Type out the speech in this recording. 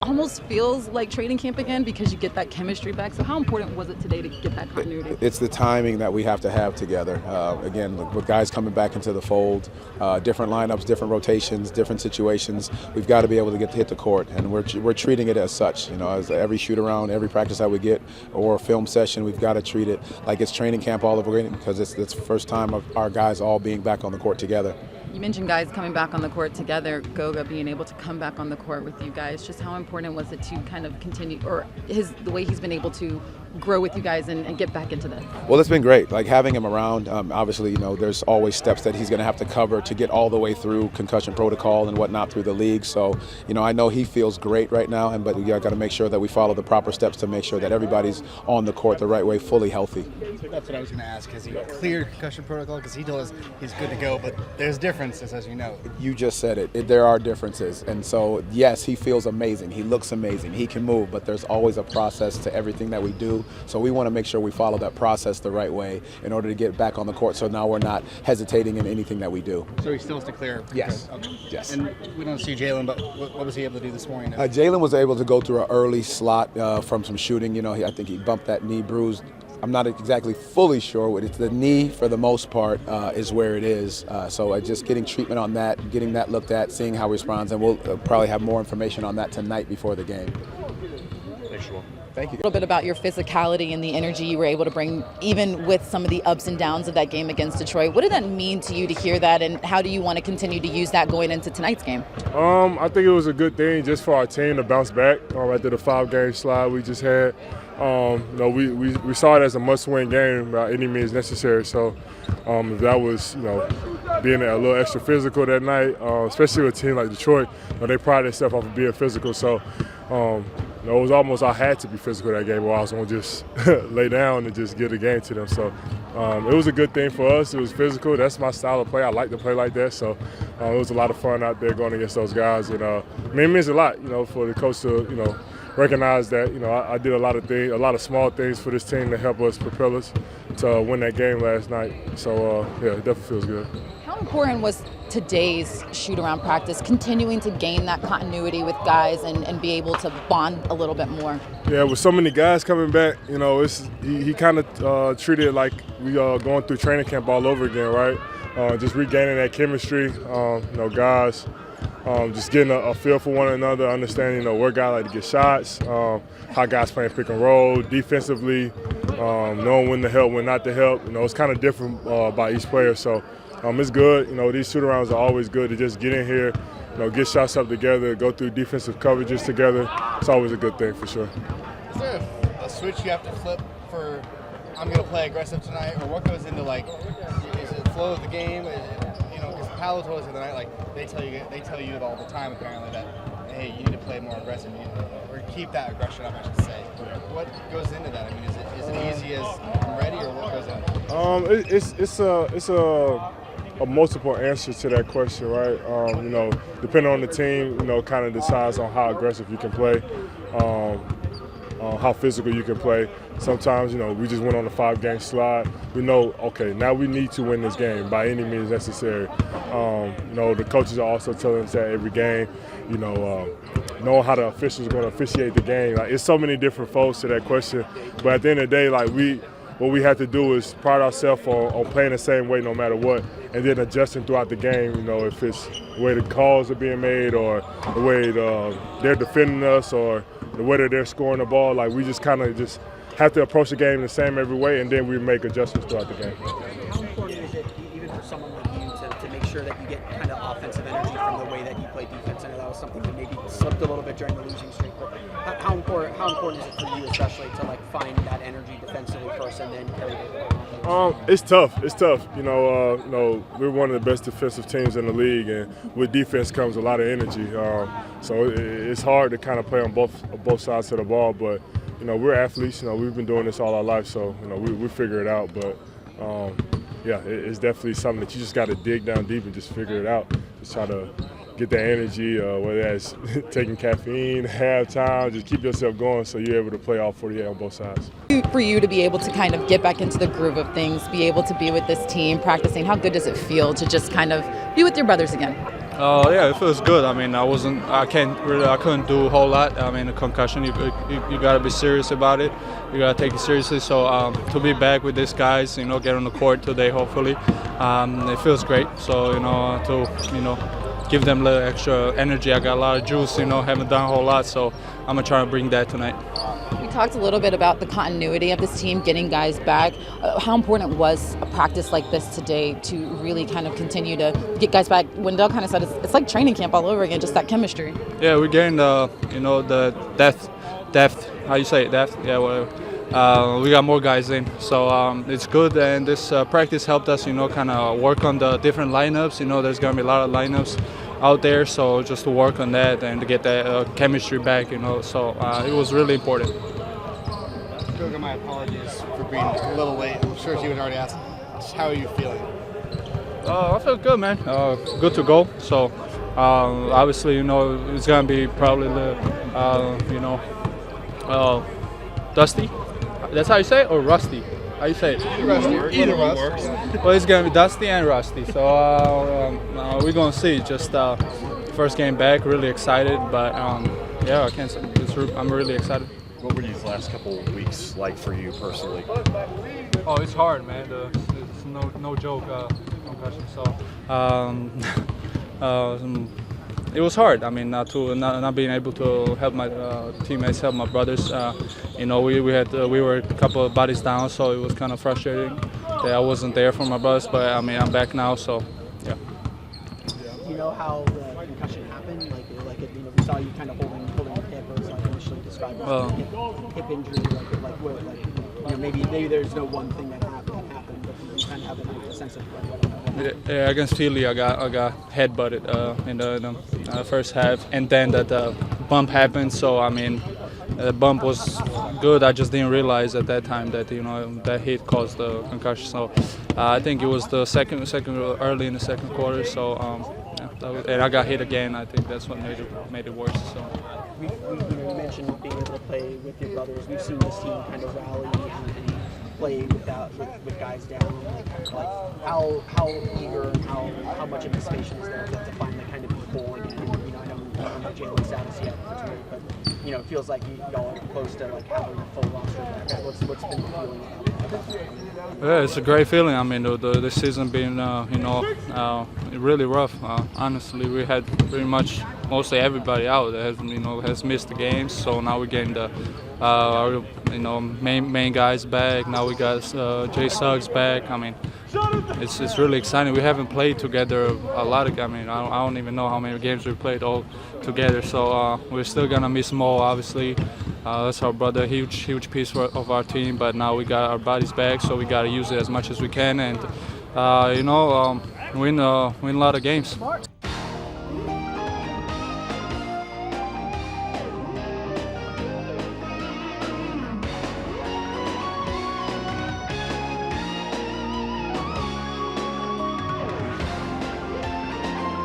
almost feels like training camp again because you get that chemistry back. So how important was it today to get that continuity? It's the timing that we have to have together. Again, with guys coming back into the fold, different lineups, different rotations, different situations, we've got to be able to hit the court, and we're treating it as such. You know, as every shoot around, every practice that we get, or a film session, we've got to treat it like it's training camp all over again, because it's the first time of our guys all being back on the court together. You mentioned guys coming back on the court together, Goga being able to come back on the court with you guys. Just how important was it to kind of continue, or the way he's been able to grow with you guys and get back into that? Well, it's been great. Like having him around, obviously, you know, there's always steps that he's going to have to cover to get all the way through concussion protocol and whatnot through the league. So, you know, I know he feels great right now, but we got to make sure that we follow the proper steps to make sure that everybody's on the court the right way, fully healthy. That's what I was going to ask. Has he cleared concussion protocol? Because he told us he's good to go, but there's differences, as you know. You just said it. There are differences. And so, yes, he feels amazing. He looks amazing. He can move, but there's always a process to everything that we do. So we want to make sure we follow that process the right way in order to get back on the court, so now we're not hesitating in anything that we do. So he still has to clear? Yes. Okay. Yes. And we don't see Jalen, but what was he able to do this morning? Jalen was able to go through an early slot from some shooting. You know, I think he bumped that knee, bruised. I'm not exactly fully sure what it's. The knee, for the most part, is where it is. So just getting treatment on that, getting that looked at, seeing how he responds, and we'll probably have more information on that tonight before the game. Thank you. A little bit about your physicality and the energy you were able to bring, even with some of the ups and downs of that game against Detroit. What did that mean to you to hear that, and how do you want to continue to use that going into tonight's game? I think it was a good thing just for our team to bounce back after the 5-game slide we just had. You know, we saw it as a must-win game by any means necessary. So if that was, you know, being a little extra physical that night, especially with a team like Detroit, you know, they pride themselves off of being physical. So you know, it was almost I had to be physical that game, or I was going to just lay down and just give the game to them. So it was a good thing for us. It was physical. That's my style of play. I like to play like that. So it was a lot of fun out there going against those guys. And I mean, it means a lot, you know, for the coach to, you know, recognize that, you know, I did a lot of things, a lot of small things for this team to help us propel us to win that game last night. So yeah, it definitely feels good. How important was today's shoot-around practice, continuing to gain that continuity with guys and be able to bond a little bit more? Yeah, with so many guys coming back, you know, he kind of treated it like we are going through training camp all over again, right? Just regaining that chemistry, you know, guys. Just getting a feel for one another, understanding, you know, where guys like to get shots, how guys playing pick and roll, defensively, knowing when to help, when not to help. You know, it's kind of different by each player. So it's good. You know, these shoot-arounds are always good to just get in here, you know, get shots up together, go through defensive coverages together. It's always a good thing for sure. Is there a switch you have to flip for I'm going to play aggressive tonight, or what goes into, like, is it flow of the game? You know, because Paolo told us the other night, like, they tell you it all the time apparently that, hey, you need to play more aggressive, or keep that aggression up, I should say. What goes into that? I mean, is it easy as I'm ready, or what goes into it? It's a multiple answer to that question, right? You know, depending on the team, you know, kind of decides on how aggressive you can play, how physical you can play. Sometimes, you know, we just went on a 5-game slide. We know, okay, now we need to win this game by any means necessary. You know, the coaches are also telling us that every game, you know, knowing how the officials are going to officiate the game. Like, it's so many different folds to that question. But at the end of the day, like, what we have to do is pride ourselves on playing the same way no matter what, and then adjusting throughout the game, you know, if it's the way the calls are being made, or the way they're defending us, or the way that they're scoring the ball. Like, we just kind of just have to approach the game the same every way, and then we make adjustments throughout the game. How important is it, even for someone like you, to make sure that you get kind of offensive energy from the way that you play defense? I know that was something that maybe slipped a little bit during the losing streak, but how important is it for you, especially, to, like, find that energy defensively first and then carry it? It's tough. You know, we're one of the best defensive teams in the league, and with defense comes a lot of energy. So it's hard to kind of play on both sides of the ball, but you know, we're athletes. You know, we've been doing this all our life, so you know, we figure it out. But yeah, it's definitely something that you just got to dig down deep and just figure it out. Just try to get that energy, whether that's taking caffeine, halftime, just keep yourself going so you're able to play all 48 on both sides. For you to be able to kind of get back into the groove of things, be able to be with this team, practicing, how good does it feel to just kind of be with your brothers again? Yeah, it feels good. I mean, I couldn't do a whole lot. I mean, a concussion, you got to be serious about it. You got to take it seriously. So to be back with these guys, get on the court today, hopefully, it feels great. So, to give them a little extra energy. I got a lot of juice, haven't done a whole lot. So I'm going to try to bring that tonight. We talked a little bit about the continuity of this team, getting guys back. How important was a practice like this today to really kind of continue to get guys back? Wendell kind of said it's like training camp all over again, just that chemistry. Yeah, we're getting the depth. How you say it? Depth? Yeah, well, we got more guys in, so it's good. And this practice helped us, kind of work on the different lineups. There's gonna be a lot of lineups out there, so just to work on that and to get that chemistry back, so it was really important. Goga, my apologies for being a little late. I'm sure she was already asked. How are you feeling? I feel good, man. Good to go. So obviously, it's gonna be probably dusty. That's how you say it, or rusty? How you say it? Either works. Well, it's gonna be dusty and rusty. So we're gonna see. Just first game back, really excited. But yeah, I can't say. I'm really excited. What were these last couple of weeks like for you personally? Oh, it's hard, man. It's no joke concussion. So it was hard. I mean, not being able to help my teammates, help my brothers. We were a couple of bodies down, so it was kind of frustrating that I wasn't there for my brothers. But I mean, I'm back now, so yeah. Do you know how the concussion happened? We saw you kind of holding your hip, or was initially described as hip injury. Maybe there's no one thing that happened, but you kind of have a sense of Yeah, against Philly, I got head butted in the first half, and then that bump happened. So I mean, the bump was good. I just didn't realize at that time that that hit caused the concussion. So I think it was the second early in the second quarter. So and I got hit again. I think that's what made it worse. So. You mentioned being able to play with your brothers. We've seen this team kind of rally and play with guys down. How eager and how much anticipation is there to finally kind of be whole again? I don't know Jalen's status yet for tonight, but it feels like y'all are close to having a full roster back. What's been the feeling about that? Yeah, it's a great feeling. I mean, the season being really rough. Honestly, we had pretty much mostly everybody out that has missed the games. So now we're getting the main guys back. Now we got Jay Suggs back. I mean, it's really exciting. We haven't played together a lot. I don't even know how many games we played all together. So we're still gonna miss Mo, obviously. That's our brother, huge piece of our team. But now we got our bodies back, so we gotta use it as much as we can and win a lot of games.